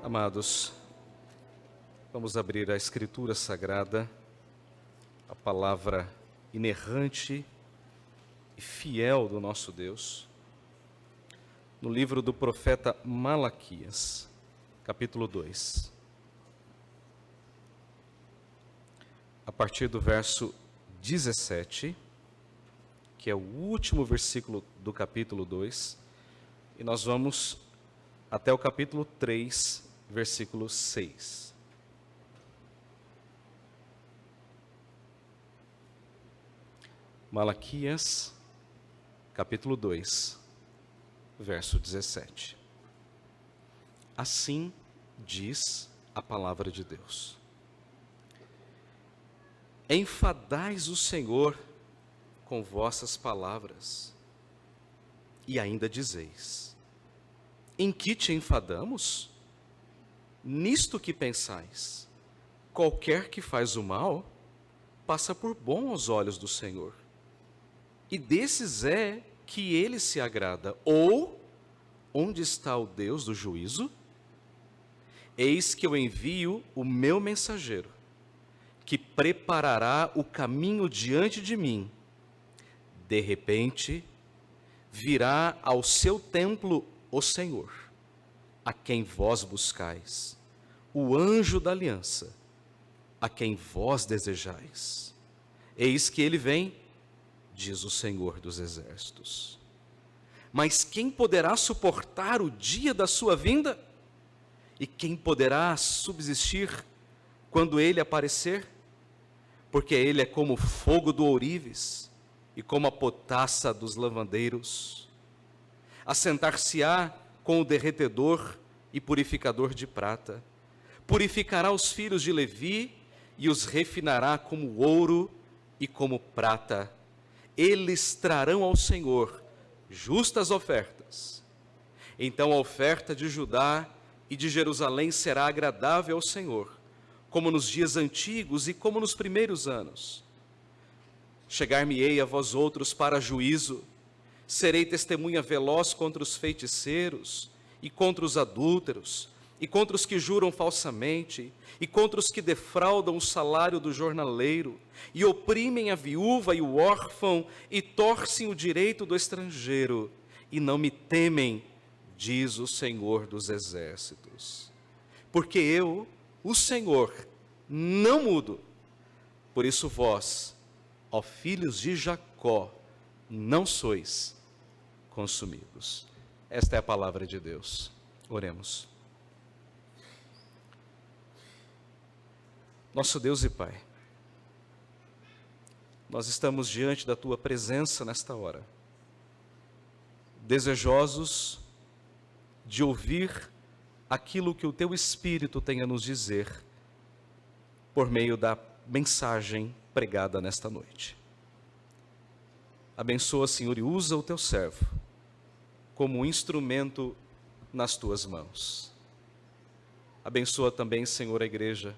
Amados, vamos abrir a Escritura Sagrada, a palavra inerrante e fiel do nosso Deus, no livro do profeta Malaquias, capítulo 2. A partir do verso 17, que é o último versículo do capítulo 2, e nós vamos até o capítulo 3, versículo 6. Malaquias, capítulo 2, verso 17. Assim diz a palavra de Deus: enfadais o Senhor com vossas palavras, e ainda dizeis: em que te enfadamos? Nisto que pensais: qualquer que faz o mal, passa por bom aos olhos do Senhor, e desses é que ele se agrada. Ou, onde está o Deus do juízo? Eis que eu envio o meu mensageiro, que preparará o caminho diante de mim. De repente, virá ao seu templo o Senhor, a quem vós buscais, o anjo da aliança, a quem vós desejais. Eis que ele vem, diz o Senhor dos exércitos. Mas quem poderá suportar o dia da sua vinda? E quem poderá subsistir quando ele aparecer? Porque ele é como o fogo do ourives e como a potassa dos lavandeiros. Assentar-se-á com o derretedor e purificador de prata. Purificará os filhos de Levi e os refinará como ouro e como prata. Eles trarão ao Senhor justas ofertas. Então a oferta de Judá e de Jerusalém será agradável ao Senhor, como nos dias antigos e como nos primeiros anos. Chegar-me-ei a vós outros para juízo, serei testemunha veloz contra os feiticeiros, e contra os adúlteros, e contra os que juram falsamente, e contra os que defraudam o salário do jornaleiro, e oprimem a viúva e o órfão, e torcem o direito do estrangeiro, e não me temem, diz o Senhor dos exércitos. Porque eu, o Senhor, não mudo. Por isso vós, ó filhos de Jacó, não sois consumidos. Esta é a palavra de Deus. Oremos. Nosso Deus e Pai, nós estamos diante da Tua presença nesta hora, desejosos de ouvir aquilo que o Teu Espírito tem a nos dizer por meio da mensagem pregada nesta noite. Abençoa, Senhor, e usa o Teu servo como um instrumento nas Tuas mãos. Abençoa também, Senhor, a igreja,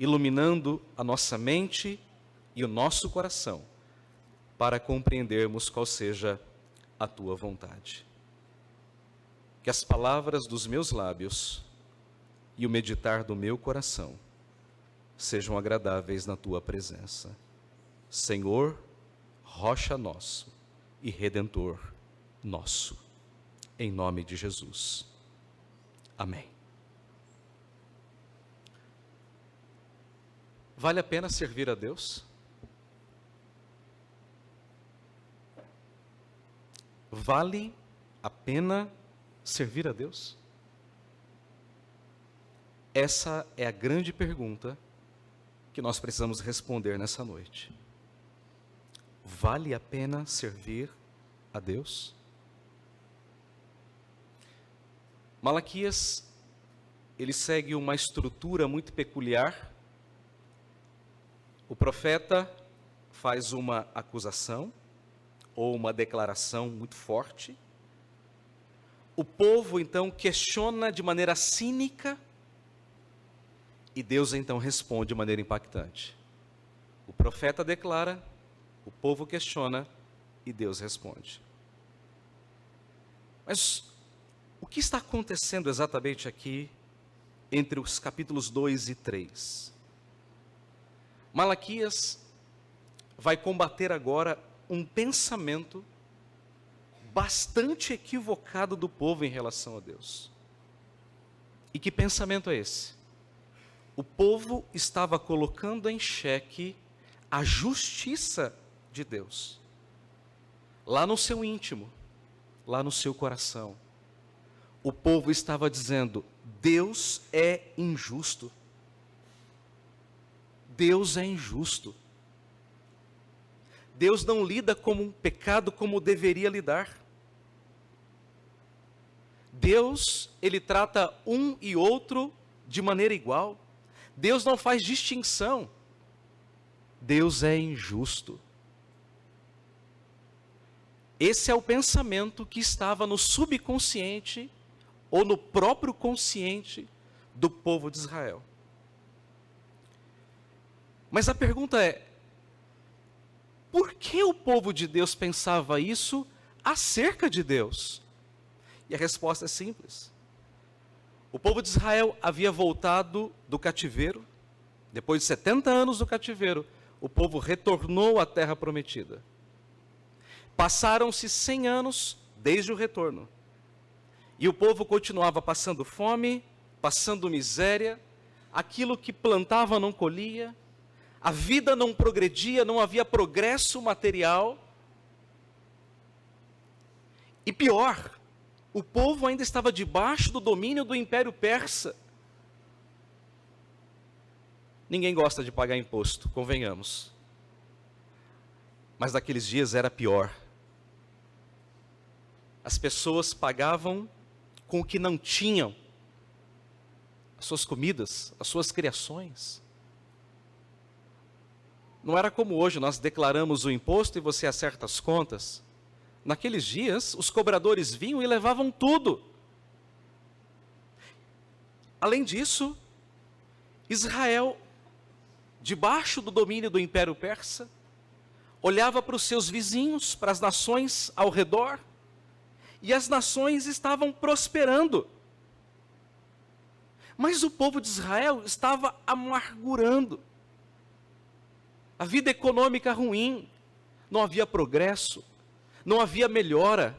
iluminando a nossa mente e o nosso coração para compreendermos qual seja a Tua vontade. Que as palavras dos meus lábios e o meditar do meu coração sejam agradáveis na Tua presença. Senhor, rocha nosso e Redentor nosso. Em nome de Jesus. Amém. Vale a pena servir a Deus? Vale a pena servir a Deus? Essa é a grande pergunta que nós precisamos responder nessa noite. Vale a pena servir a Deus? Malaquias, ele segue uma estrutura muito peculiar. O profeta faz uma acusação ou uma declaração muito forte. O povo então questiona de maneira cínica e Deus então responde de maneira impactante. O profeta declara, o povo questiona e Deus responde. Mas o que está acontecendo exatamente aqui entre os capítulos 2 e 3. Malaquias vai combater agora um pensamento bastante equivocado do povo em relação a Deus. E que pensamento é esse? O povo estava colocando em xeque a justiça de Deus. Lá no seu íntimo, lá no seu coração. O povo estava dizendo: Deus é injusto. Deus é injusto. Deus não lida com um pecado como deveria lidar. Deus, ele trata um e outro de maneira igual. Deus não faz distinção. Deus é injusto. Esse é o pensamento que estava no subconsciente ou no próprio consciente do povo de Israel. Mas a pergunta é: por que o povo de Deus pensava isso acerca de Deus? E a resposta é simples. O povo de Israel havia voltado do cativeiro. Depois de 70 anos do cativeiro, o povo retornou à terra prometida. Passaram-se 100 anos desde o retorno. E o povo continuava passando fome, passando miséria, aquilo que plantava não colhia, a vida não progredia, não havia progresso material. E pior, o povo ainda estava debaixo do domínio do Império Persa. Ninguém gosta de pagar imposto, convenhamos. Mas naqueles dias era pior. As pessoas pagavam com o que não tinham. As suas comidas, as suas criações. Não era como hoje, nós declaramos o imposto e você acerta as contas. Naqueles dias, os cobradores vinham e levavam tudo. Além disso, Israel, debaixo do domínio do Império Persa, olhava para os seus vizinhos, para as nações ao redor, e as nações estavam prosperando. Mas o povo de Israel estava amargurando. A vida econômica ruim, não havia progresso, não havia melhora,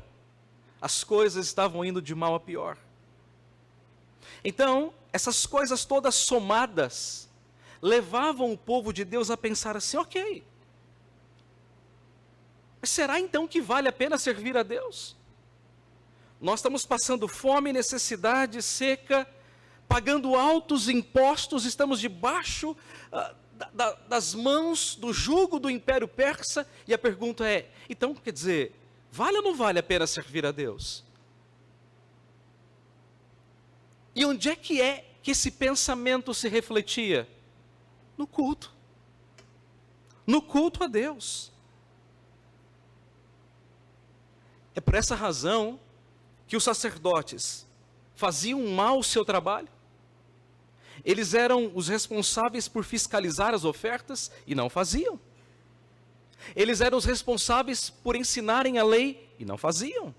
as coisas estavam indo de mal a pior. Então, essas coisas todas somadas, levavam o povo de Deus a pensar assim: ok, mas será então que vale a pena servir a Deus? Nós estamos passando fome, necessidade, seca, pagando altos impostos, estamos debaixo das mãos do jugo do Império Persa, e a pergunta é: então, quer dizer, vale ou não vale a pena servir a Deus? E onde é que esse pensamento se refletia? No culto. No culto a Deus. É por essa razão que os sacerdotes faziam mal o seu trabalho. Eles eram os responsáveis por fiscalizar as ofertas e não faziam. Eles eram os responsáveis por ensinarem a lei e não faziam.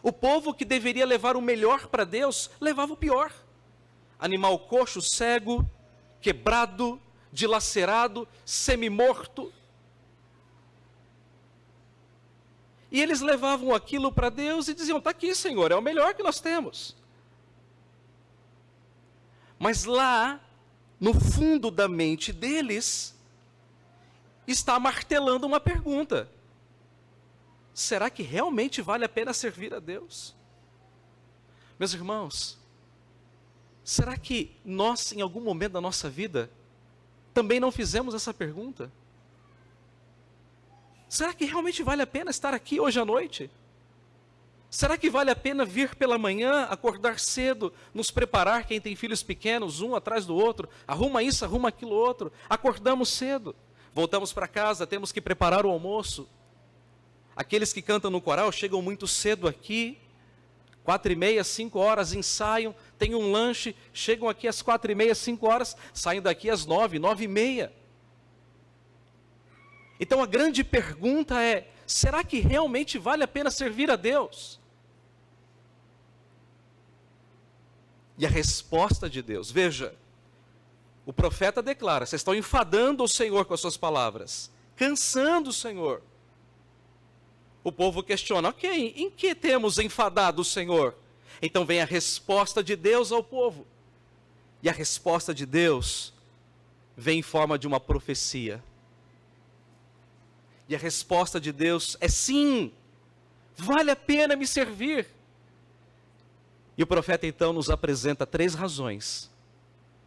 O povo que deveria levar o melhor para Deus, levava o pior. Animal coxo, cego, quebrado, dilacerado, semi-morto. E eles levavam aquilo para Deus e diziam: está aqui, Senhor, é o melhor que nós temos. Mas lá, no fundo da mente deles, está martelando uma pergunta: será que realmente vale a pena servir a Deus? Meus irmãos, será que nós, em algum momento da nossa vida, também não fizemos essa pergunta? Será que realmente vale a pena estar aqui hoje à noite? Será que vale a pena vir pela manhã, acordar cedo, nos preparar, quem tem filhos pequenos, um atrás do outro, arruma isso, arruma aquilo outro, acordamos cedo, voltamos para casa, temos que preparar o almoço. Aqueles que cantam no coral chegam muito cedo aqui, 4h30, 5 horas, ensaiam, tem um lanche, chegam aqui às 4h30, 5 horas, saem daqui às 9, 9h30. Então a grande pergunta é: será que realmente vale a pena servir a Deus? E a resposta de Deus, veja, o profeta declara: vocês estão enfadando o Senhor com as suas palavras, cansando o Senhor. O povo questiona: ok, em que temos enfadado o Senhor? Então vem a resposta de Deus ao povo. E a resposta de Deus vem em forma de uma profecia. E a resposta de Deus é sim, vale a pena me servir. E o profeta então nos apresenta 3 razões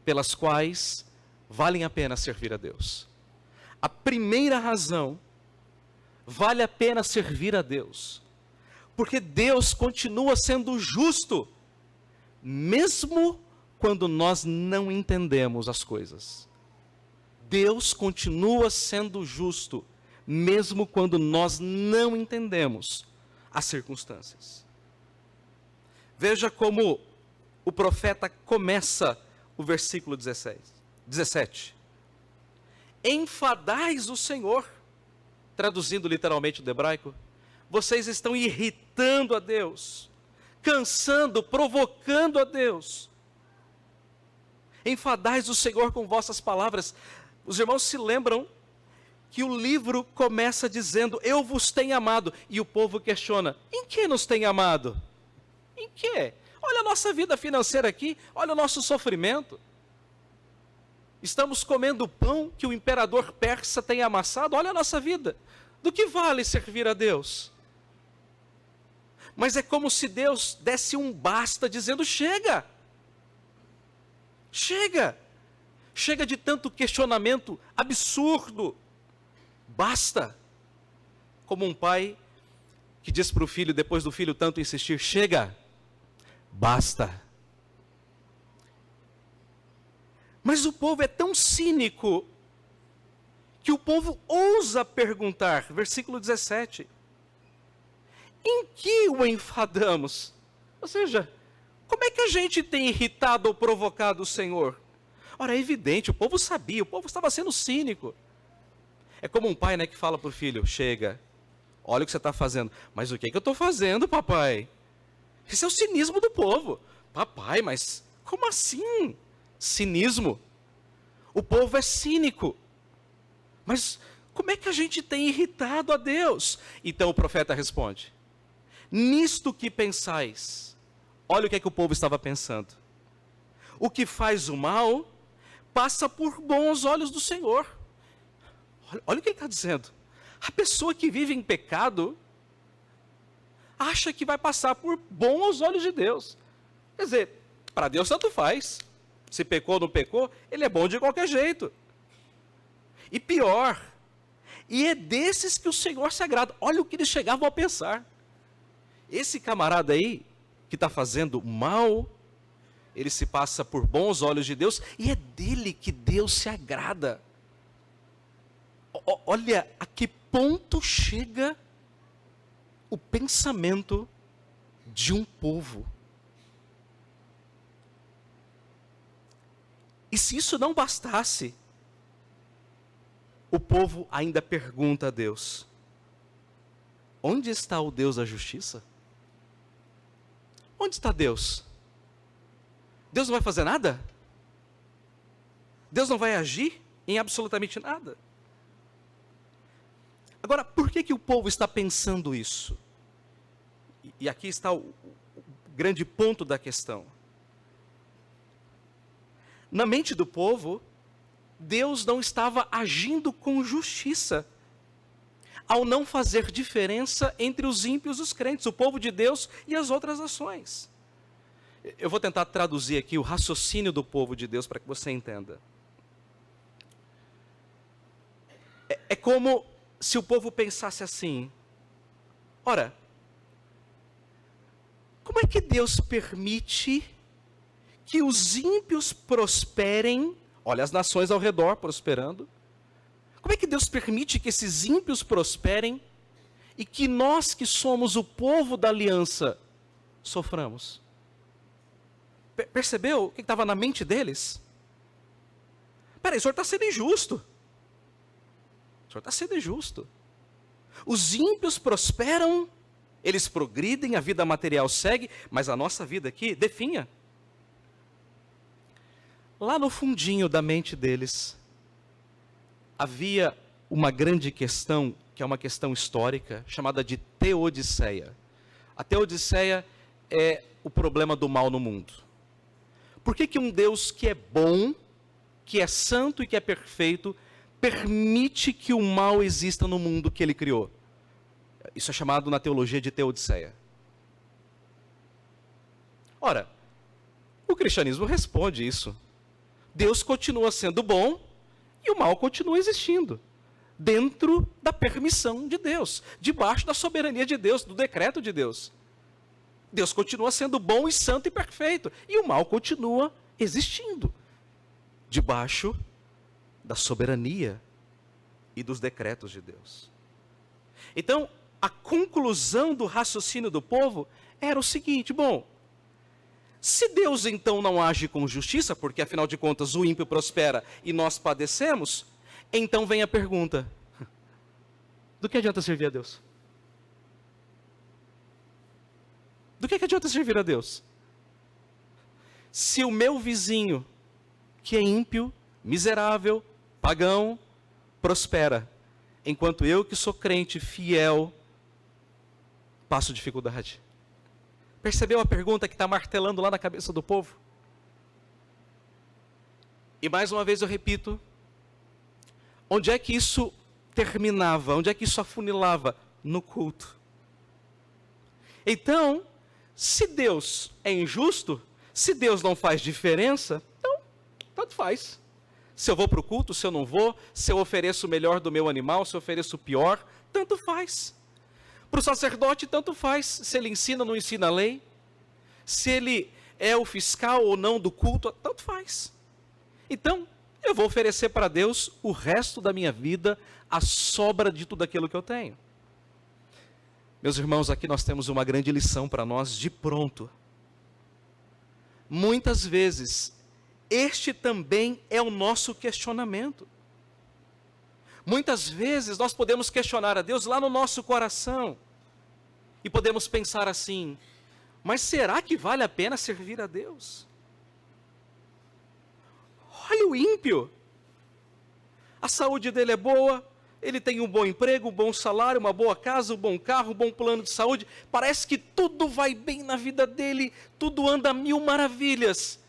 pelas quais valem a pena servir a Deus. A primeira razão, vale a pena servir a Deus, porque Deus continua sendo justo, mesmo quando nós não entendemos as coisas. Deus continua sendo justo, mesmo quando nós não entendemos as circunstâncias. Veja como o profeta começa o versículo 17. Enfadais o Senhor, traduzindo literalmente do hebraico, vocês estão irritando a Deus, cansando, provocando a Deus. Enfadais o Senhor com vossas palavras. Os irmãos se lembram que o livro começa dizendo: eu vos tenho amado. E o povo questiona: em que nos tem amado? Em que? Olha a nossa vida financeira aqui, olha o nosso sofrimento. Estamos comendo o pão que o imperador persa tem amassado, olha a nossa vida. Do que vale servir a Deus? Mas é como se Deus desse um basta, dizendo: chega! Chega! Chega de tanto questionamento absurdo. Basta! Como um pai que diz para o filho, depois do filho tanto insistir: chega! Basta! Mas o povo é tão cínico que o povo ousa perguntar, versículo 17: em que o enfadamos? Ou seja, como é que a gente tem irritado ou provocado o Senhor? Ora, é evidente, o povo sabia, o povo estava sendo cínico. É como um pai, né, que fala para o filho: chega, olha o que você está fazendo. Mas o que é que eu estou fazendo, papai? Esse é o cinismo do povo. Papai, mas como assim? Cinismo. O povo é cínico. Mas como é que a gente tem irritado a Deus? Então o profeta responde: nisto que pensais. Olha o que é que o povo estava pensando. O que faz o mal passa por bons olhos do Senhor. Olha o que ele está dizendo. A pessoa que vive em pecado acha que vai passar por bom aos olhos de Deus. Quer dizer, para Deus tanto faz. Se pecou ou não pecou, ele é bom de qualquer jeito. E pior, e é desses que o Senhor se agrada. Olha o que eles chegavam a pensar. Esse camarada aí, que está fazendo mal, ele se passa por bons olhos de Deus, e é dele que Deus se agrada. Olha a que ponto chega o pensamento de um povo. E se isso não bastasse, o povo ainda pergunta a Deus: onde está o Deus da justiça? Onde está Deus? Deus não vai fazer nada? Deus não vai agir em absolutamente nada? Agora, por que o povo está pensando isso? E aqui está o grande ponto da questão. Na mente do povo, Deus não estava agindo com justiça, ao não fazer diferença entre os ímpios e os crentes, o povo de Deus e as outras nações. Eu vou tentar traduzir aqui o raciocínio do povo de Deus para que você entenda. É como se o povo pensasse assim: ora, como é que Deus permite que os ímpios prosperem? Olha as nações ao redor prosperando. Como é que Deus permite que esses ímpios prosperem e que nós que somos o povo da aliança soframos? Percebeu o que estava na mente deles? Peraí, o senhor está sendo injusto. O senhor está sendo injusto. Os ímpios prosperam, eles progridem, a vida material segue, mas a nossa vida aqui definha. lá no fundinho da mente deles, havia uma grande questão, que é uma questão histórica, chamada de teodiceia. A teodiceia é o problema do mal no mundo. Por que um Deus que é bom, que é santo e que é perfeito, permite que o mal exista no mundo que ele criou? Isso é chamado na teologia de teodiceia. Ora, o cristianismo responde isso. Deus continua sendo bom e o mal continua existindo, dentro da permissão de Deus, debaixo da soberania de Deus, do decreto de Deus. Deus continua sendo bom e santo e perfeito, e o mal continua existindo, debaixo da soberania e dos decretos de Deus. Então, a conclusão do raciocínio do povo era o seguinte: bom, se Deus então não age com justiça, porque afinal de contas o ímpio prospera e nós padecemos, então vem a pergunta: do que adianta servir a Deus? Do que adianta servir a Deus? Se o meu vizinho, que é ímpio, miserável, pagão, prospera, enquanto eu que sou crente, fiel, passo dificuldade. Percebeu a pergunta que está martelando lá na cabeça do povo? E mais uma vez eu repito, onde é que isso terminava? Onde é que isso afunilava? No culto. Então, se Deus é injusto, se Deus não faz diferença, então, tanto faz. Se eu vou para o culto, se eu não vou, se eu ofereço o melhor do meu animal, se eu ofereço o pior, tanto faz. Para o sacerdote, tanto faz. Se ele ensina ou não ensina a lei, se ele é o fiscal ou não do culto, tanto faz. Então, eu vou oferecer para Deus o resto da minha vida, a sobra de tudo aquilo que eu tenho. Meus irmãos, aqui nós temos uma grande lição para nós de pronto. Muitas vezes, este também é o nosso questionamento. Muitas vezes nós podemos questionar a Deus lá no nosso coração. E podemos pensar assim: mas será que vale a pena servir a Deus? Olha o ímpio. A saúde dele é boa, ele tem um bom emprego, um bom salário, uma boa casa, um bom carro, um bom plano de saúde. Parece que tudo vai bem na vida dele, tudo anda a mil maravilhas.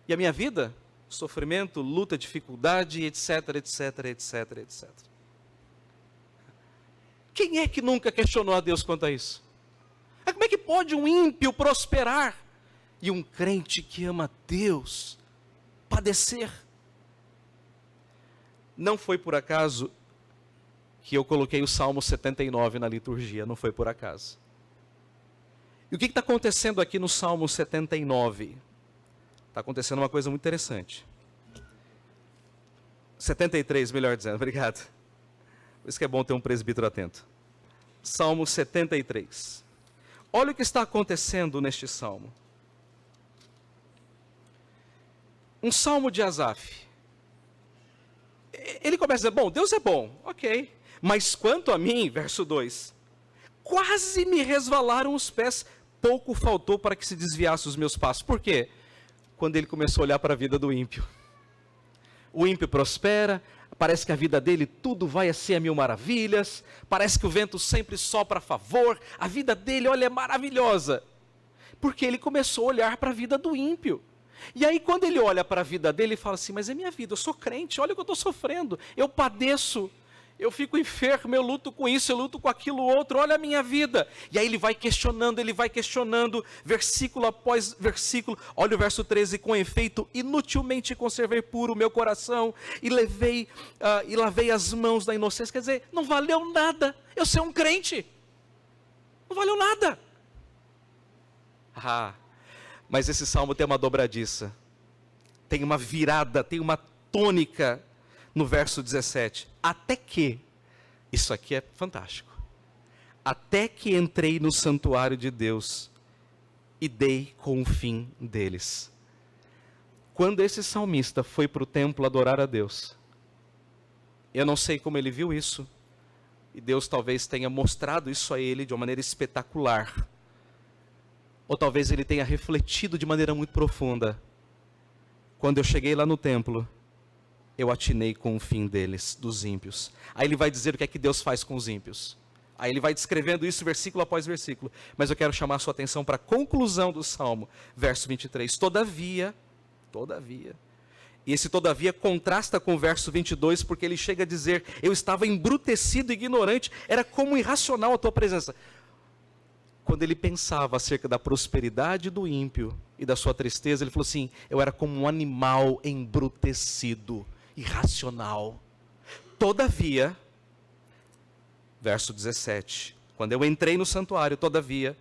E a minha vida? Sofrimento, luta, dificuldade, etc, etc, etc, etc. Quem é que nunca questionou a Deus quanto a isso? Como é que pode um ímpio prosperar e um crente que ama Deus padecer? Não foi por acaso que eu coloquei o Salmo 79 na liturgia, não foi por acaso. E o que está acontecendo aqui no Salmo 79? Está acontecendo uma coisa muito interessante. 73, melhor dizendo, obrigado. Por isso que é bom ter um presbítero atento. Salmo 73. Olha o que está acontecendo neste salmo. Um salmo de Asaf. Ele começa a dizer: bom, Deus é bom, ok. Mas quanto a mim, verso 2, quase me resvalaram os pés, pouco faltou para que se desviasse os meus passos. Por quê? Quando ele começou a olhar para a vida do ímpio. O ímpio prospera, parece que a vida dele tudo vai a ser a mil maravilhas, parece que o vento sempre sopra a favor, a vida dele, olha, é maravilhosa. Porque ele começou a olhar para a vida do ímpio. E aí quando ele olha para a vida dele, ele fala assim: mas é minha vida, eu sou crente, olha o que eu estou sofrendo, eu padeço, eu fico enfermo, eu luto com isso, eu luto com aquilo outro, olha a minha vida. E aí ele vai questionando, versículo após versículo. Olha o verso 13: com efeito, inutilmente conservei puro o meu coração, e lavei as mãos da inocência. Quer dizer, não valeu nada eu ser um crente, não valeu nada. Mas esse salmo tem uma dobradiça, tem uma virada, tem uma tônica no verso 17. Até que, isso aqui é fantástico, até que entrei no santuário de Deus e dei com o fim deles. Quando esse salmista foi para o templo adorar a Deus, eu não sei como ele viu isso, e Deus talvez tenha mostrado isso a ele de uma maneira espetacular, ou talvez ele tenha refletido de maneira muito profunda. quando eu cheguei lá no templo, eu atinei com o fim deles, dos ímpios. Aí ele vai dizer o que é que Deus faz com os ímpios. Aí ele vai descrevendo isso versículo após versículo. Mas eu quero chamar a sua atenção para a conclusão do Salmo, verso 23. Todavia, e esse todavia contrasta com o verso 22, porque ele chega a dizer, eu estava embrutecido e ignorante, era como irracional a tua presença. Quando ele pensava acerca da prosperidade do ímpio e da sua tristeza, ele falou assim, eu era como um animal embrutecido, irracional. Todavia, verso 17, quando eu entrei no santuário, todavia,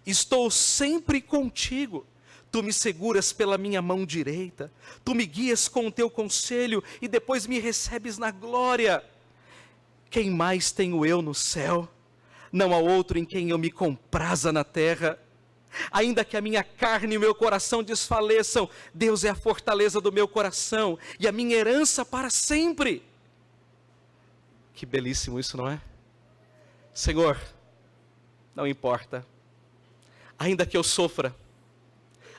estou sempre contigo, tu me seguras pela minha mão direita, tu me guias com o teu conselho e depois me recebes na glória. Quem mais tenho eu no céu? Não há outro em quem eu me compraza na terra. Ainda que a minha carne e o meu coração desfaleçam, Deus é a fortaleza do meu coração e a minha herança para sempre. Que belíssimo isso, não é? Senhor, não importa, ainda que eu sofra,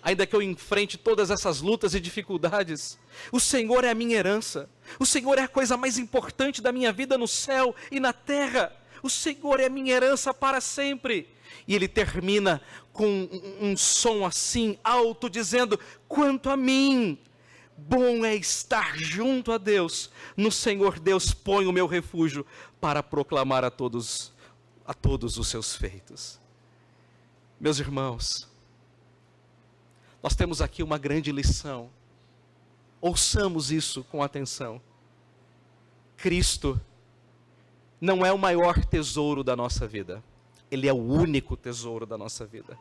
ainda que eu enfrente todas essas lutas e dificuldades, o Senhor é a minha herança, o Senhor é a coisa mais importante da minha vida no céu e na terra, o Senhor é a minha herança para sempre. E ele termina com um som assim, alto, dizendo, quanto a mim, bom é estar junto a Deus, no Senhor Deus põe o meu refúgio, para proclamar a todos os seus feitos. Meus irmãos, nós temos aqui uma grande lição, ouçamos isso com atenção. Cristo não é o maior tesouro da nossa vida, Ele é o único tesouro da nossa vida.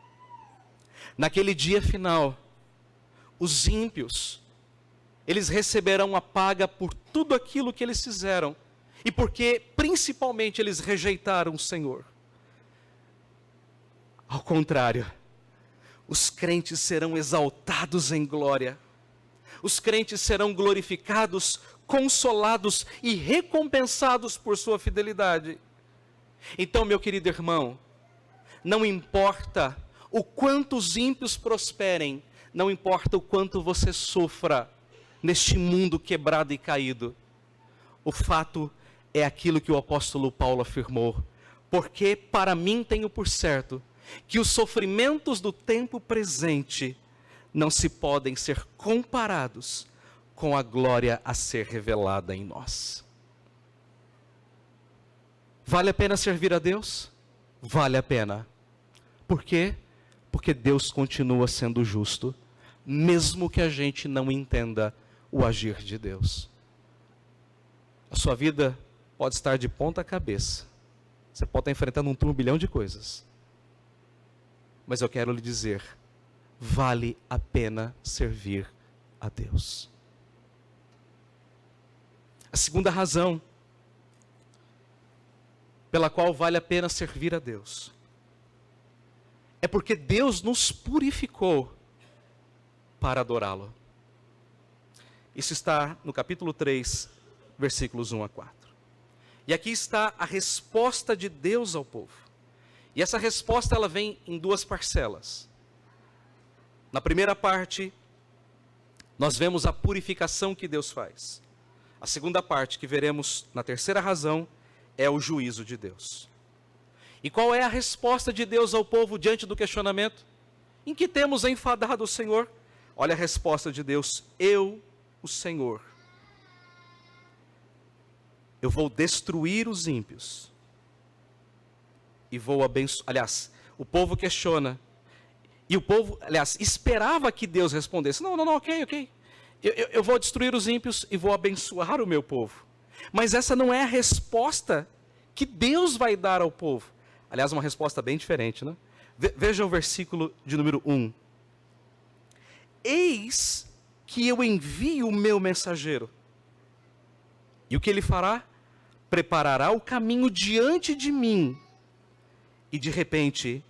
Naquele dia final, os ímpios, eles receberão a paga por tudo aquilo que eles fizeram, e porque principalmente eles rejeitaram o Senhor. Ao contrário, os crentes serão exaltados em glória, os crentes serão glorificados, consolados e recompensados por sua fidelidade. Então, meu querido irmão, não importa o quanto os ímpios prosperem, não importa o quanto você sofra neste mundo quebrado e caído, o fato é aquilo que o apóstolo Paulo afirmou, porque para mim tenho por certo que os sofrimentos do tempo presente não se podem ser comparados com a glória a ser revelada em nós. Vale a pena servir a Deus? Vale a pena. Por quê? Porque Deus continua sendo justo, mesmo que a gente não entenda o agir de Deus. A sua vida pode estar de ponta cabeça, você pode estar enfrentando um turbilhão de coisas, mas eu quero lhe dizer, vale a pena servir a Deus. A segunda razão pela qual vale a pena servir a Deus é porque Deus nos purificou para adorá-lo. Isso está no capítulo 3, versículos 1 a 4. E aqui está a resposta de Deus ao povo. E essa resposta ela vem em duas parcelas. Na primeira parte, nós vemos a purificação que Deus faz. A segunda parte, que veremos na terceira razão, é o juízo de Deus. E qual é a resposta de Deus ao povo diante do questionamento? Em que temos enfadado o Senhor? Olha a resposta de Deus, eu, o Senhor, eu vou destruir os ímpios e vou abençoar. Aliás, o povo questiona, e o povo, aliás, esperava que Deus respondesse, não, ok, eu vou destruir os ímpios e vou abençoar o meu povo. Mas essa não é a resposta que Deus vai dar ao povo. Aliás, uma resposta bem diferente, né? Veja o versículo de número 1. Eis que eu envio o meu mensageiro. E o que ele fará? Preparará o caminho diante de mim. E de repente,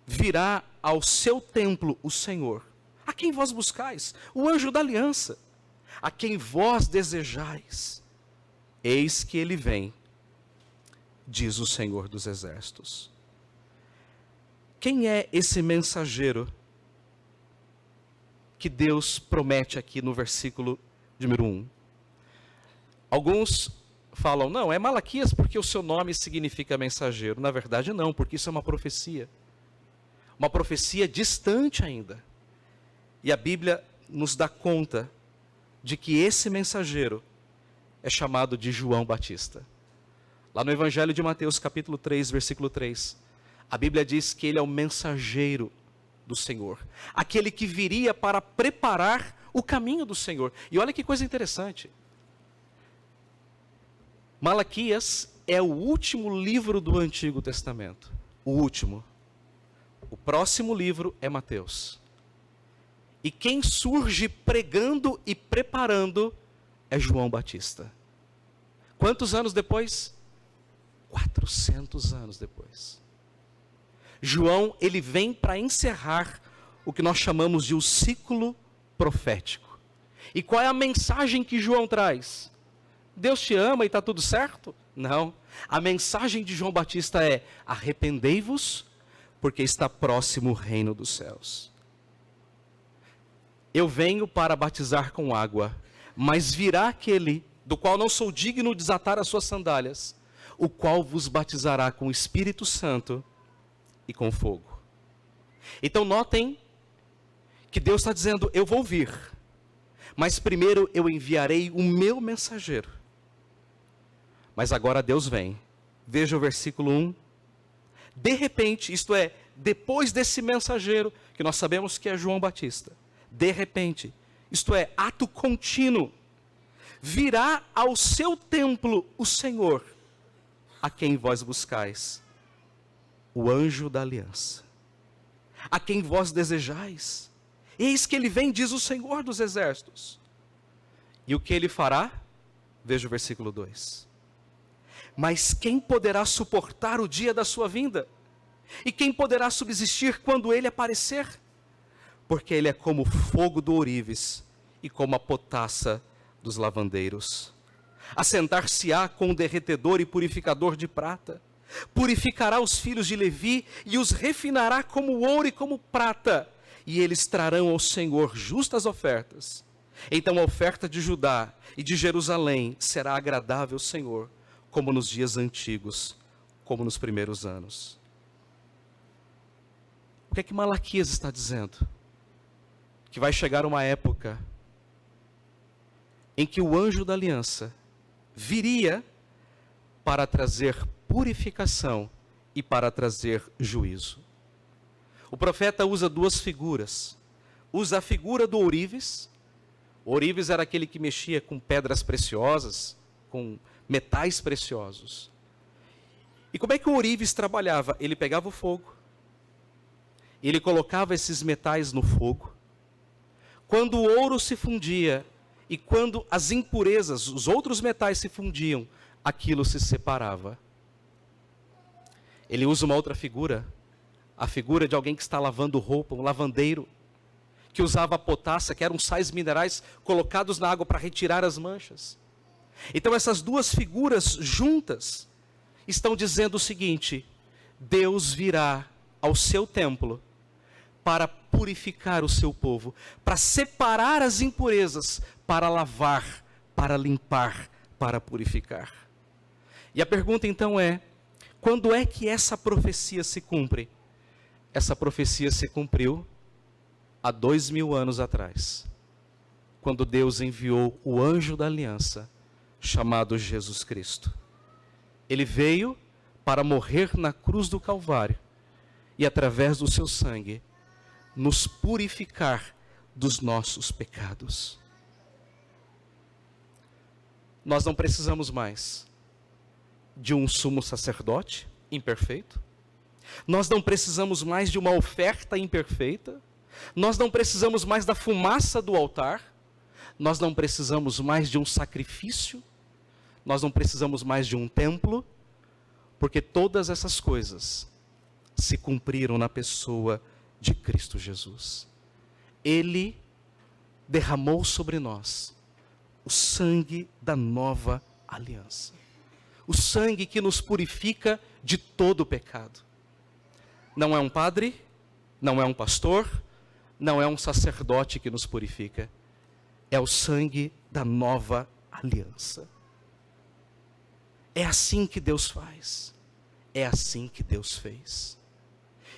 virá ao seu templo o Senhor, a quem vós buscais, o anjo da aliança, a quem vós desejais. Eis que ele vem, diz o Senhor dos exércitos. Quem é esse mensageiro que Deus promete aqui no versículo de número 1. Alguns falam, não, é Malaquias porque o seu nome significa mensageiro. Na verdade não, porque isso é uma profecia. Uma profecia distante ainda. E a Bíblia nos dá conta de que esse mensageiro é chamado de João Batista. Lá no Evangelho de Mateus, capítulo 3, versículo 3, a Bíblia diz que ele é o mensageiro do Senhor. Aquele que viria para preparar o caminho do Senhor. E olha que coisa interessante. Malaquias é o último livro do Antigo Testamento. O último. O próximo livro é Mateus. E quem surge pregando e preparando é João Batista. Quantos anos depois? 400 anos depois. João, ele vem para encerrar o que nós chamamos de um ciclo profético. E qual é a mensagem que João traz? Deus te ama e está tudo certo? Não. A mensagem de João Batista é: arrependei-vos, porque está próximo o reino dos céus. Eu venho para batizar com água, mas virá aquele do qual não sou digno de desatar as suas sandálias, o qual vos batizará com o Espírito Santo e com fogo. Então notem que Deus está dizendo, eu vou vir, mas primeiro eu enviarei o meu mensageiro. Mas agora Deus vem. Veja o versículo 1. De repente, isto é, depois desse mensageiro, que nós sabemos que é João Batista, de repente, isto é, ato contínuo, virá ao seu templo o Senhor, a quem vós buscais, o anjo da aliança, a quem vós desejais. Eis que ele vem, diz o Senhor dos exércitos. E o que ele fará? Veja o versículo 2. Mas quem poderá suportar o dia da sua vinda? E quem poderá subsistir quando ele aparecer? Porque ele é como o fogo do ourives e como a potassa dos lavandeiros. Assentar-se-á com o derretedor e purificador de prata. Purificará os filhos de Levi e os refinará como ouro e como prata. E eles trarão ao Senhor justas ofertas. Então a oferta de Judá e de Jerusalém será agradável ao Senhor, como nos dias antigos, como nos primeiros anos. O que é que Malaquias está dizendo? Que vai chegar uma época em que o anjo da aliança viria para trazer purificação e para trazer juízo. O profeta usa duas figuras. Usa a figura do ourives. O ourives era aquele que mexia com pedras preciosas, com metais preciosos. E como é que o ourives trabalhava? Ele pegava o fogo, ele colocava esses metais no fogo. Quando o ouro se fundia e quando as impurezas, os outros metais se fundiam, aquilo se separava. Ele usa uma outra figura, a figura de alguém que está lavando roupa, um lavandeiro, que usava a potassa, que eram sais minerais colocados na água para retirar as manchas. Então essas duas figuras juntas estão dizendo o seguinte: Deus virá ao seu templo para purificar o seu povo, para separar as impurezas, para lavar, para limpar, para purificar. E a pergunta então é: quando é que essa profecia se cumpre? Essa profecia se cumpriu há 2000 anos atrás, quando Deus enviou o anjo da aliança, chamado Jesus Cristo. Ele veio para morrer na cruz do Calvário e através do seu sangue nos purificar dos nossos pecados. Nós não precisamos mais de um sumo sacerdote imperfeito. Nós não precisamos mais de uma oferta imperfeita. Nós não precisamos mais da fumaça do altar. Nós não precisamos mais de um sacrifício. Nós não precisamos mais de um templo, porque todas essas coisas se cumpriram na pessoa de Cristo Jesus. Ele derramou sobre nós o sangue da nova aliança. O sangue que nos purifica de todo o pecado. Não é um padre, não é um pastor, não é um sacerdote que nos purifica, é o sangue da nova aliança. É assim que Deus faz, é assim que Deus fez.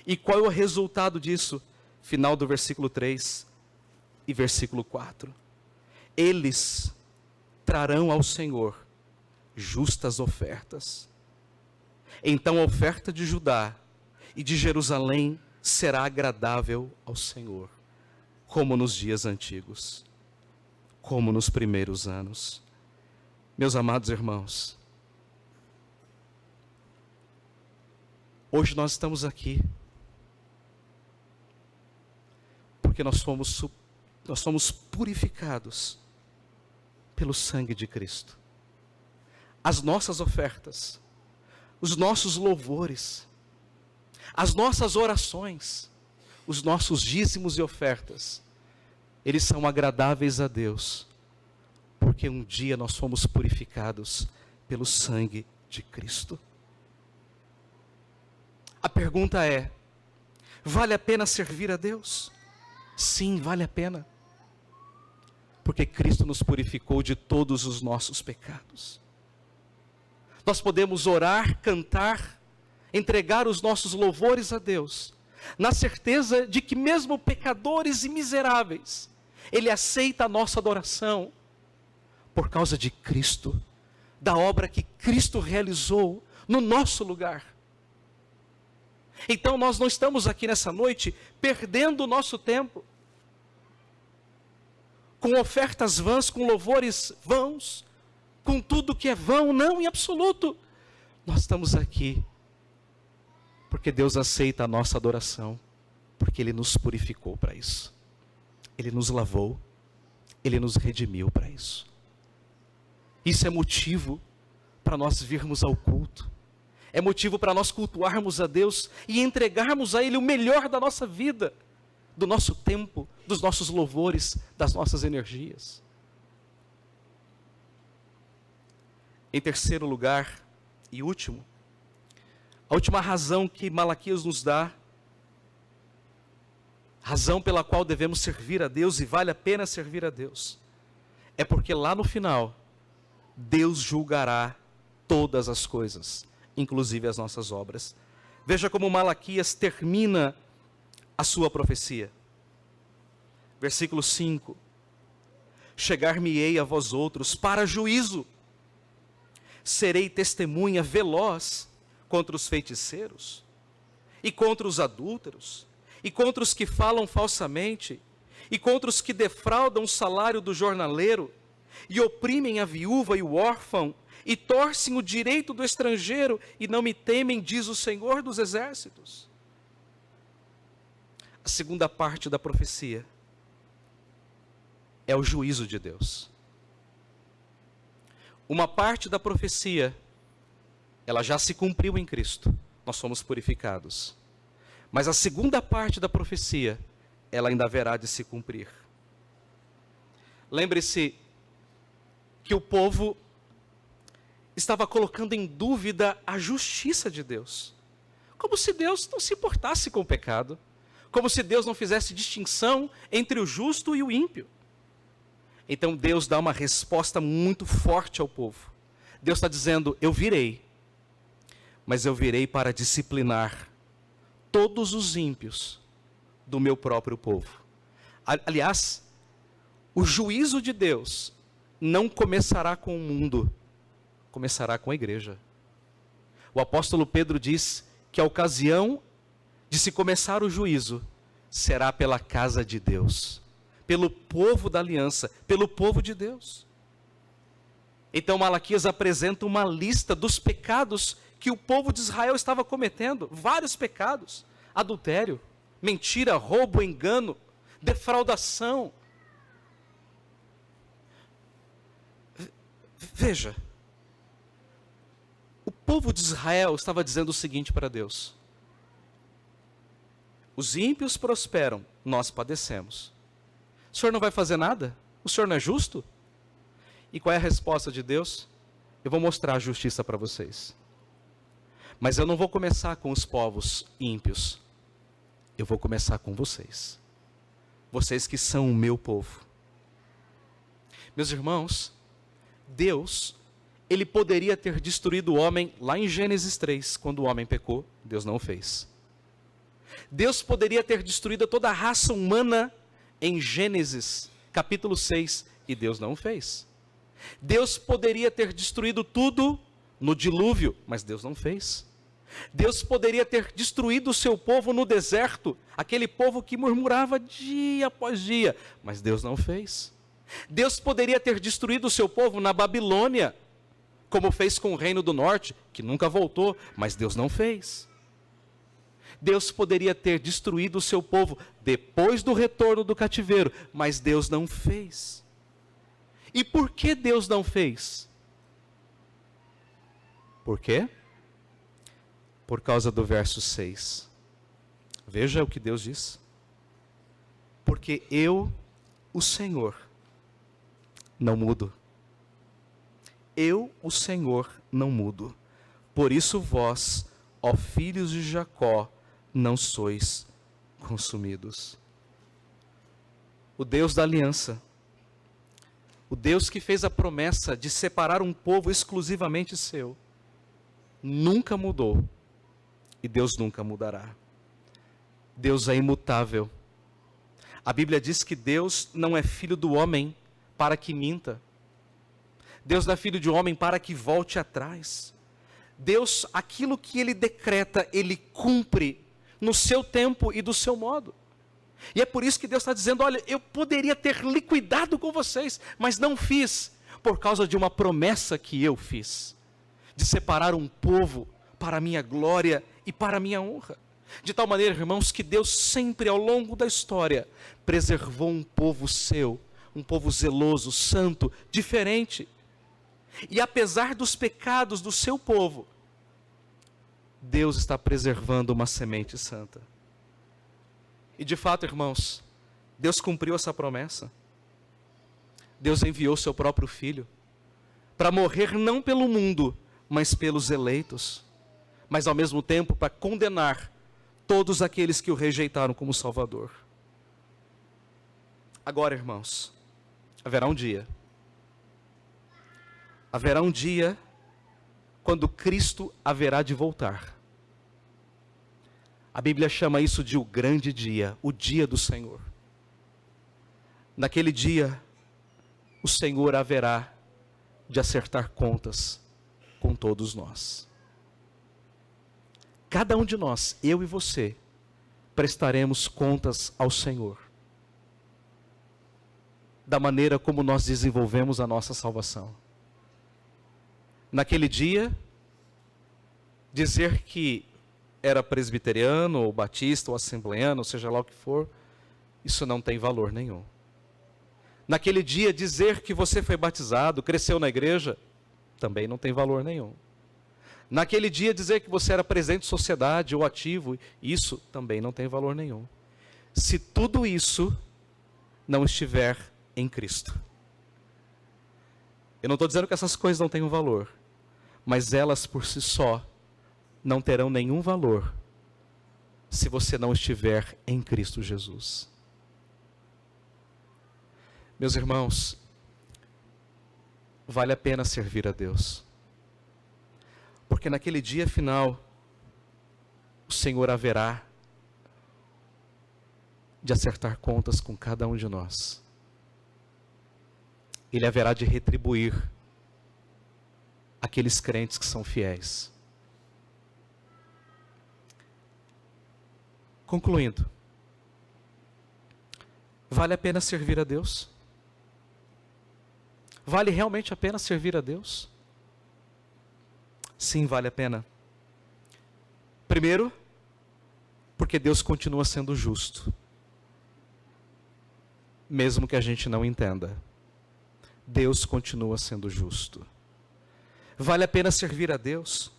E qual é o resultado disso? Final do versículo 3 e versículo 4. Eles trarão ao Senhor justas ofertas. Então a oferta de Judá e de Jerusalém será agradável ao Senhor, como nos dias antigos, como nos primeiros anos. Meus amados irmãos, hoje nós estamos aqui porque nós somos purificados pelo sangue de Cristo. As nossas ofertas, os nossos louvores, as nossas orações, os nossos dízimos e ofertas, eles são agradáveis a Deus, porque um dia nós fomos purificados pelo sangue de Cristo. A pergunta é: vale a pena servir a Deus? Sim, vale a pena, porque Cristo nos purificou de todos os nossos pecados. Nós podemos orar, cantar, entregar os nossos louvores a Deus, na certeza de que mesmo pecadores e miseráveis, Ele aceita a nossa adoração, por causa de Cristo, da obra que Cristo realizou no nosso lugar. Então nós não estamos aqui nessa noite perdendo o nosso tempo com ofertas vãs, com louvores vãos, com tudo que é vão, não, em absoluto. Nós estamos aqui porque Deus aceita a nossa adoração, porque Ele nos purificou para isso. Ele nos lavou, Ele nos redimiu para isso. Isso é motivo para nós virmos ao culto. É motivo para nós cultuarmos a Deus e entregarmos a Ele o melhor da nossa vida, do nosso tempo, dos nossos louvores, das nossas energias. Em terceiro lugar e último, a última razão que Malaquias nos dá, razão pela qual devemos servir a Deus e vale a pena servir a Deus, é porque lá no final, Deus julgará todas as coisas, inclusive as nossas obras. Veja como Malaquias termina a sua profecia. Versículo 5. Chegar-me-ei a vós outros para juízo. Serei testemunha veloz contra os feiticeiros, e contra os adúlteros, e contra os que falam falsamente, e contra os que defraudam o salário do jornaleiro, e oprimem a viúva e o órfão, e torcem o direito do estrangeiro, e não me temem, diz o Senhor dos Exércitos. A segunda parte da profecia é o juízo de Deus. Uma parte da profecia, ela já se cumpriu em Cristo, nós somos purificados. Mas a segunda parte da profecia, ela ainda haverá de se cumprir. Lembre-se que o povo estava colocando em dúvida a justiça de Deus. Como se Deus não se importasse com o pecado. Como se Deus não fizesse distinção entre o justo e o ímpio. Então Deus dá uma resposta muito forte ao povo. Deus está dizendo: eu virei, mas eu virei para disciplinar todos os ímpios do meu próprio povo. Aliás, o juízo de Deus não começará com o mundo, começará com a igreja. O apóstolo Pedro diz que a ocasião de se começar o juízo será pela casa de Deus, pelo povo da aliança, pelo povo de Deus. Então Malaquias apresenta uma lista dos pecados que o povo de Israel estava cometendo, vários pecados: adultério, mentira, roubo, engano, defraudação. Veja, o povo de Israel estava dizendo o seguinte para Deus: os ímpios prosperam, nós padecemos. O Senhor não vai fazer nada? O Senhor não é justo? E qual é a resposta de Deus? Eu vou mostrar a justiça para vocês. Mas eu não vou começar com os povos ímpios. Eu vou começar com vocês. vocês que são o meu povo. Meus irmãos, Deus, ele poderia ter destruído o homem lá em Gênesis 3, quando o homem pecou, Deus não o fez. Deus poderia ter destruído toda a raça humana em Gênesis capítulo 6, e Deus não o fez. Deus poderia ter destruído tudo no dilúvio, mas Deus não fez. Deus poderia ter destruído o seu povo no deserto, aquele povo que murmurava dia após dia, mas Deus não fez. Deus poderia ter destruído o seu povo na Babilônia, como fez com o reino do norte, que nunca voltou, mas Deus não fez. Deus poderia ter destruído o seu povo depois do retorno do cativeiro, mas Deus não fez. E por que Deus não fez? Por quê? Por causa do verso 6. Veja o que Deus diz. Porque eu, o Senhor, não mudo. Eu, o Senhor, não mudo. Por isso vós, ó filhos de Jacó, não sois consumidos. O Deus da aliança, o Deus que fez a promessa de separar um povo exclusivamente seu, nunca mudou e Deus nunca mudará. Deus é imutável. A Bíblia diz que Deus não é filho do homem para que minta. Deus não é filho de homem para que volte atrás. Deus, aquilo que Ele decreta, Ele cumpre no seu tempo e do seu modo. E é por isso que Deus está dizendo, olha, eu poderia ter liquidado com vocês, mas não fiz, por causa de uma promessa que eu fiz, de separar um povo para a minha glória e para a minha honra. De tal maneira, irmãos, que Deus sempre ao longo da história preservou um povo seu, um povo zeloso, santo, diferente. E apesar dos pecados do seu povo, Deus está preservando uma semente santa. E de fato, irmãos, Deus cumpriu essa promessa. Deus enviou seu próprio Filho para morrer não pelo mundo, mas pelos eleitos, mas ao mesmo tempo para condenar todos aqueles que o rejeitaram como Salvador. Agora, irmãos, haverá um dia quando Cristo haverá de voltar. A Bíblia chama isso de o grande dia, o dia do Senhor. Naquele dia, o Senhor haverá de acertar contas com todos nós. Cada um de nós, eu e você, prestaremos contas ao Senhor da maneira como nós desenvolvemos a nossa salvação. Naquele dia, dizer que era presbiteriano, ou batista, ou assembleano, seja lá o que for, isso não tem valor nenhum. Naquele dia, dizer que você foi batizado, cresceu na igreja, também não tem valor nenhum. Naquele dia, dizer que você era presente em sociedade ou ativo, isso também não tem valor nenhum. Se tudo isso não estiver em Cristo. Eu não estou dizendo que essas coisas não tenham valor, mas elas por si só não terão nenhum valor se você não estiver em Cristo Jesus. Meus irmãos, vale a pena servir a Deus, porque naquele dia final, o Senhor haverá de acertar contas com cada um de nós. Ele haverá de retribuir aqueles crentes que são fiéis. Concluindo, vale a pena servir a Deus? Vale realmente a pena servir a Deus? Sim, vale a pena. Primeiro, porque Deus continua sendo justo, mesmo que a gente não entenda. Deus continua sendo justo. Vale a pena servir a Deus,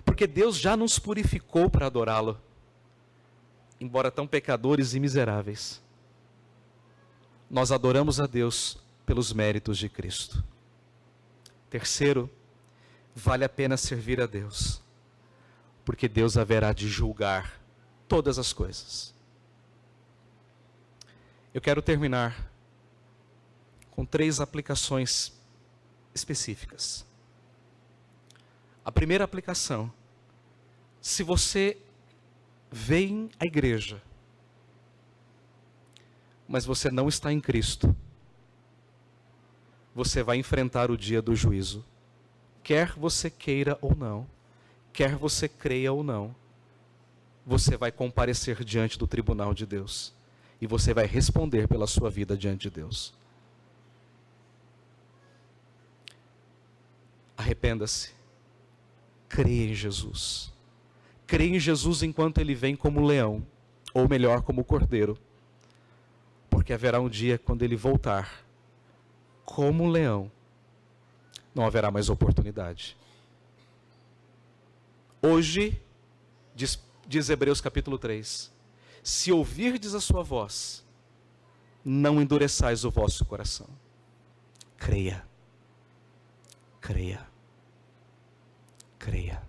porque Deus já nos purificou para adorá-lo, embora tão pecadores e miseráveis. Nós adoramos a Deus pelos méritos de Cristo. Terceiro, vale a pena servir a Deus, porque Deus haverá de julgar todas as coisas. Eu quero terminar com 3 aplicações específicas. A primeira aplicação: se você vem à igreja, mas você não está em Cristo, você vai enfrentar o dia do juízo. Quer você queira ou não, quer você creia ou não, você vai comparecer diante do tribunal de Deus. E você vai responder pela sua vida diante de Deus. Arrependa-se. Creia em Jesus. Creia em Jesus enquanto Ele vem como leão, ou melhor, como cordeiro. Porque haverá um dia quando Ele voltar, como leão, não haverá mais oportunidade. Hoje, diz Hebreus capítulo 3, se ouvirdes a sua voz, não endureçais o vosso coração. Creia. Creia. Creia.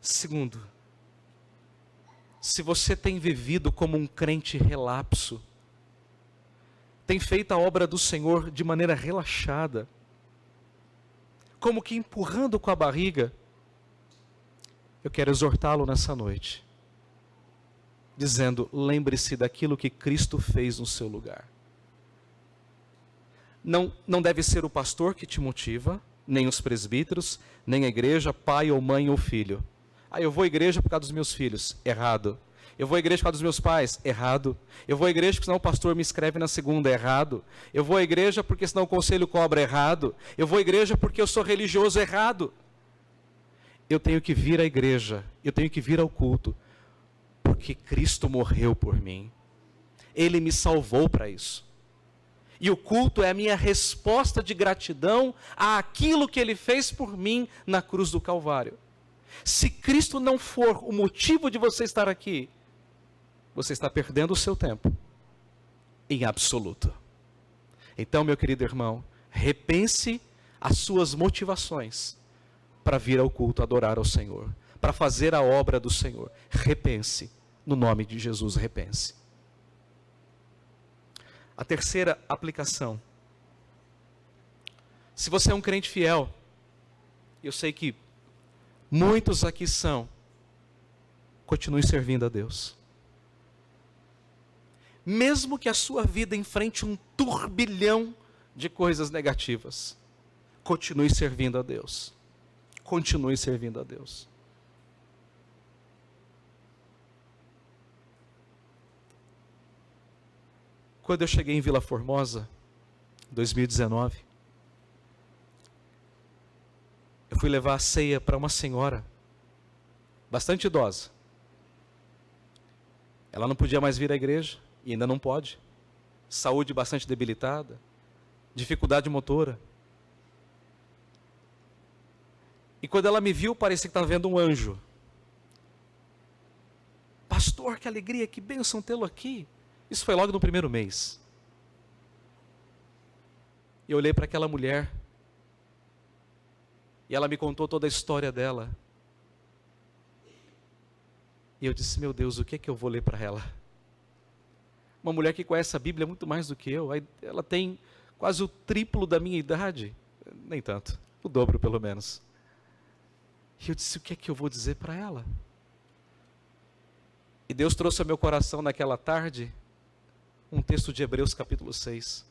Segundo, se você tem vivido como um crente relapso, tem feito a obra do Senhor de maneira relaxada, como que empurrando com a barriga, eu quero exortá-lo nessa noite, dizendo: lembre-se daquilo que Cristo fez no seu lugar. Não deve ser o pastor que te motiva, nem os presbíteros, nem a igreja, pai ou mãe ou filho. Eu vou à igreja por causa dos meus filhos. Errado. Eu vou à igreja por causa dos meus pais. Errado. Eu vou à igreja porque senão o pastor me escreve na segunda. Errado. Eu vou à igreja porque senão o conselho cobra. Errado. Eu vou à igreja porque eu sou religioso. Errado. Eu tenho que vir à igreja, eu tenho que vir ao culto, porque Cristo morreu por mim. Ele me salvou para isso. E o culto é a minha resposta de gratidão àquilo que Ele fez por mim na cruz do Calvário. Se Cristo não for o motivo de você estar aqui, você está perdendo o seu tempo, em absoluto. Então, meu querido irmão, repense as suas motivações para vir ao culto adorar ao Senhor, para fazer a obra do Senhor. Repense, no nome de Jesus, repense. A terceira aplicação: se você é um crente fiel, eu sei que muitos aqui são, continue servindo a Deus. Mesmo que a sua vida enfrente um turbilhão de coisas negativas, continue servindo a Deus. Continue servindo a Deus. Quando eu cheguei em Vila Formosa, em 2019, eu fui levar a ceia para uma senhora, bastante idosa. Ela não podia mais vir à igreja, e ainda não pode. Saúde bastante debilitada, dificuldade motora. E quando ela me viu, parecia que estava vendo um anjo. Pastor, que alegria, que bênção tê-lo aqui. Isso foi logo no primeiro mês. E eu olhei para aquela mulher, e ela me contou toda a história dela. E eu disse: meu Deus, o que é que eu vou ler para ela? Uma mulher que conhece a Bíblia muito mais do que eu. Ela tem quase o triplo da minha idade. Nem tanto, o dobro pelo menos. E eu disse: o que é que eu vou dizer para ela? E Deus trouxe ao meu coração naquela tarde um texto de Hebreus capítulo 6.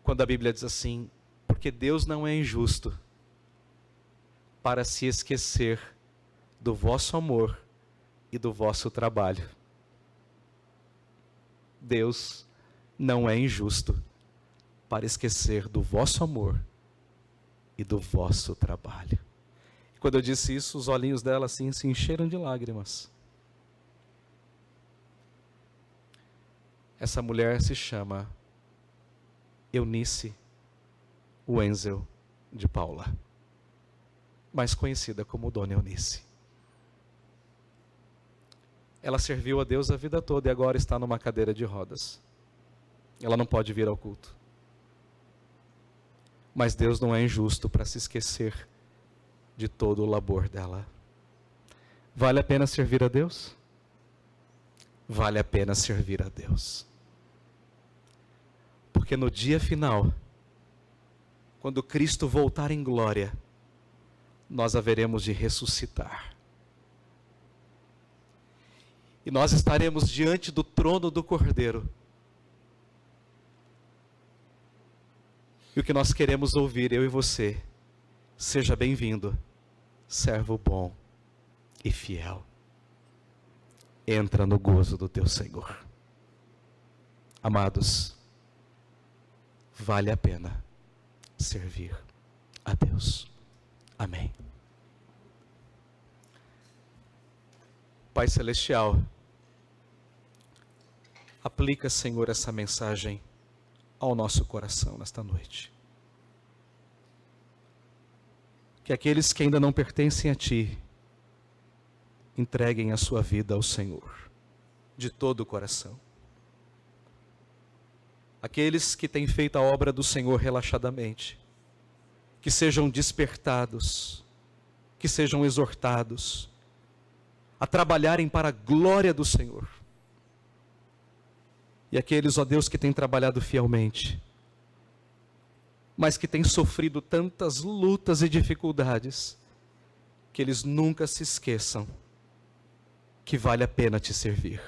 Quando a Bíblia diz assim: porque Deus não é injusto para se esquecer do vosso amor e do vosso trabalho. Deus não é injusto para esquecer do vosso amor e do vosso trabalho. Quando eu disse isso, os olhinhos dela assim se encheram de lágrimas. Essa mulher se chama Eunice Wenzel de Paula, mais conhecida como Dona Eunice. Ela serviu a Deus a vida toda e agora está numa cadeira de rodas. Ela não pode vir ao culto. Mas Deus não é injusto para se esquecer de todo o labor dela. Vale a pena servir a Deus? vale a pena servir a Deus. Porque no dia final, quando Cristo voltar em glória, nós haveremos de ressuscitar. E nós estaremos diante do trono do Cordeiro. E o que nós queremos ouvir, eu e você, seja bem-vindo, servo bom e fiel. Entra no gozo do teu Senhor. Amados, vale a pena servir a Deus. Amém. Pai Celestial, aplica, Senhor, essa mensagem ao nosso coração nesta noite. Que aqueles que ainda não pertencem a Ti, entreguem a sua vida ao Senhor, de todo o coração. Aqueles que têm feito a obra do Senhor relaxadamente, que sejam despertados, que sejam exortados, a trabalharem para a glória do Senhor. E aqueles, ó Deus, que têm trabalhado fielmente, mas que têm sofrido tantas lutas e dificuldades, que eles nunca se esqueçam que vale a pena te servir.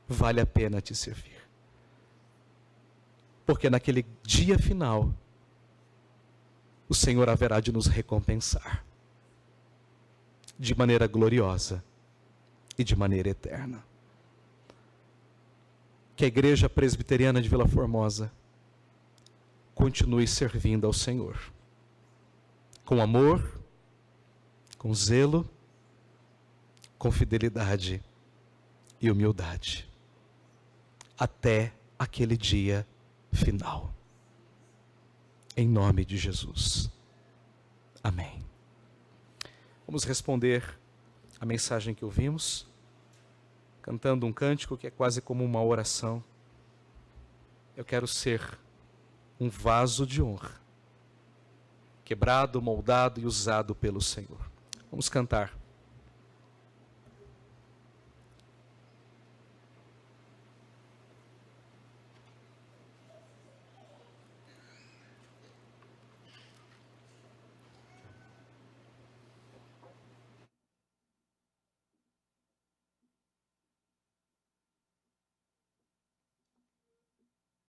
Vale a pena te servir. Porque naquele dia final, o Senhor haverá de nos recompensar de maneira gloriosa e de maneira eterna. Que a Igreja Presbiteriana de Vila Formosa continue servindo ao Senhor com amor, com zelo, com fidelidade e humildade, até aquele dia final. Em nome de Jesus. Amém. Vamos responder a mensagem que ouvimos, cantando um cântico que é quase como uma oração. Eu quero ser um vaso de honra, quebrado, moldado e usado pelo Senhor. Vamos cantar.